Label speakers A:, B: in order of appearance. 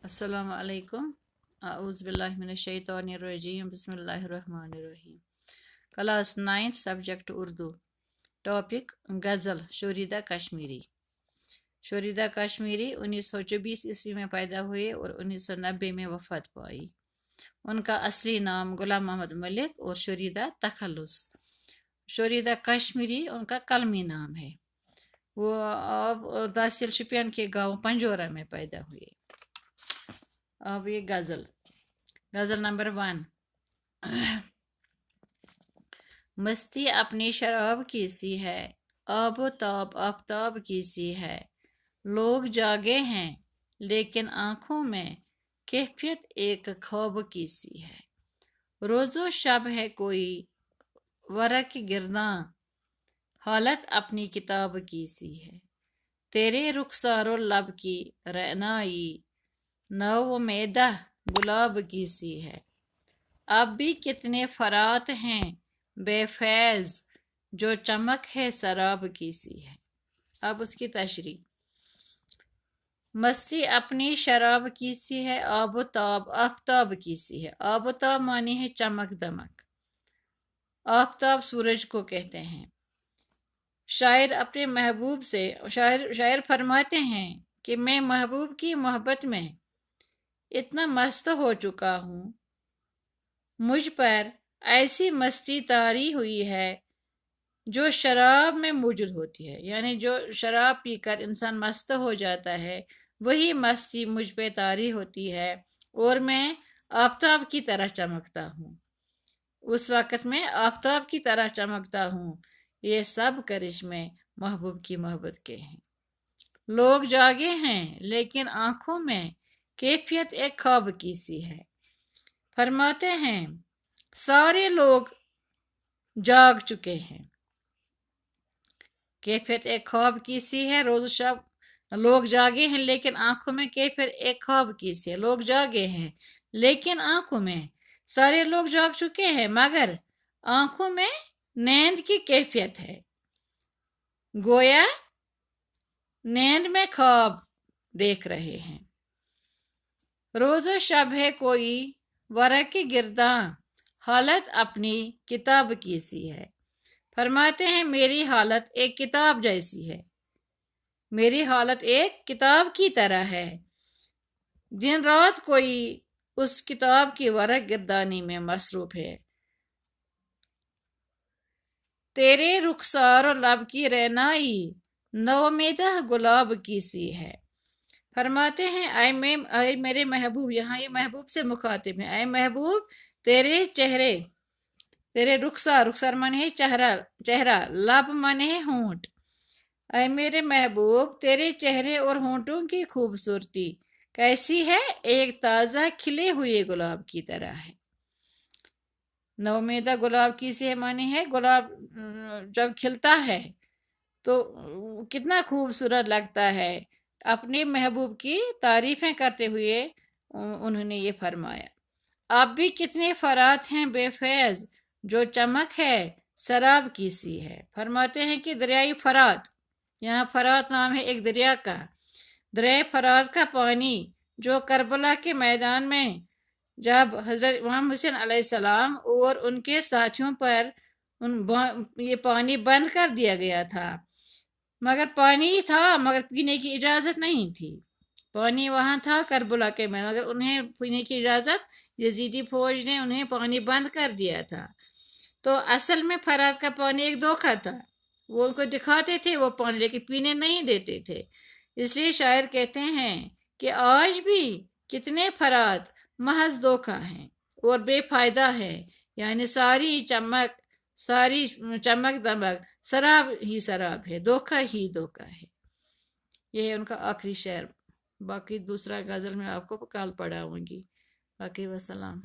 A: अस्सलाम वालेकुम। औज़ु बिल्लाहि मिनश शैतानिर रजीम। बिस्मिल्लाहिर रहमानिर रहीम। Class 9 subject Urdu. टॉपिक गज़ल। शोरीदा कश्मीरी। शोरीदा कश्मीरी 1924 ईस्वी में पैदा हुए और 1990 में वफ़ात पाई। उनका असली नाम गुलाम मोहम्मद मलिक और शोरीदा तखल्लुस। शोरीदा कश्मीरी उनका कलमी नाम है। वो अब तहसील शुपियन के गांव पंजोरा में पैदा हुए। अब ये गज़ल। गज़ल नंबर 1। मस्ती अपनी शराब की सी है, आबो ताब आफताब की सी है। लोग जागे हैं लेकिन आंखों में कैफियत एक ख्वाब की सी है। रोज़ो शब है कोई वरक गिरना, हालत अपनी किताब की सी है। तेरे रुखसारो लब की रहनाई, नव मैदा गुलाब की सी है। अब भी कितने फरात हैं बेफैज, जो चमक है शराब की सी है। अब उसकी तशरी। मस्ती अपनी शराब की सी है, आबोताब आफताब की सी है। आबोताब मानी है चमक दमक, आफताब सूरज को कहते हैं। शायर अपने महबूब से शायर फरमाते हैं कि मैं महबूब की मोहब्बत में इतना मस्त हो चुका हूँ, मुझ पर ऐसी मस्ती तारी हुई है जो शराब में मौजूद होती है। यानी जो शराब पीकर इंसान मस्त हो जाता है, वही मस्ती मुझ पे तारी होती है और मैं आफताब की तरह चमकता हूँ। उस वक़्त में आफताब की तरह चमकता हूँ। ये सब करिश्मे महबूब की मोहब्बत के हैं। लोग जागे हैं लेकिन आंखों में कैफियत एक ख्वाब की सी है। फरमाते हैं सारे लोग जाग चुके हैं। कैफियत एक ख्वाब की सी है। रोज शब लोग जागे हैं लेकिन आंखों में कैफियत एक ख्वाब की सी है। लोग जागे हैं लेकिन आंखों में, सारे लोग जाग चुके हैं मगर आंखों में नींद की कैफियत है। गोया नींद में ख्वाब देख रहे हैं। रोज़ो शब है कोई वरक गिरदा, हालत अपनी किताब की सी है। फरमाते हैं मेरी हालत एक किताब जैसी है। मेरी हालत एक किताब की तरह है। दिन रात कोई उस किताब की वरक गिरदानी में मसरूफ है। तेरे रुखसार और लब की रहनाई, नवमेदा गुलाब की सी है। फरमाते हैं ऐ मेरे महबूब, यहाँ ये महबूब से मुखातिब है। ऐ महबूब तेरे चेहरे, तेरे रुखसार माने है चेहरा, लब माने है होंठ। ऐ मेरे महबूब तेरे चेहरे और होंठों की खूबसूरती कैसी है, एक ताज़ा खिले हुए गुलाब की तरह है। नवमेदा गुलाब की से माने है गुलाब जब खिलता है तो कितना खूबसूरत लगता है। अपने महबूब की तारीफ़ें करते हुए उन्होंने ये फरमाया। आप भी कितने फरात हैं बेफैज, जो चमक है शराब की सी है। फरमाते हैं कि दरियाई फरात, यहाँ फरात नाम है एक दरिया का। दरिया फरात का पानी जो करबला के मैदान में जब हज़रत इमाम हुसैन अलैहिस्सलाम और उनके साथियों पर ये पानी बंद कर दिया गया था, मगर पानी था मगर पीने की इजाज़त नहीं थी। पानी वहाँ था करबला के में, मगर उन्हें पीने की इजाज़त यजीदी फौज ने उन्हें पानी बंद कर दिया था। तो असल में फरात का पानी एक धोखा था। वो उनको दिखाते थे वो पानी, लेकिन पीने नहीं देते थे। इसलिए शायर कहते हैं कि आज भी कितने फरात महज धोखा हैं और बेफायदा है। यानी सारी चमक दमक शराब ही शराब है, धोखा ही धोखा है। यह है उनका आखिरी शेर। बाकी दूसरा गज़ल में आपको कल पढ़ाऊंगी। बाकी वसलाम।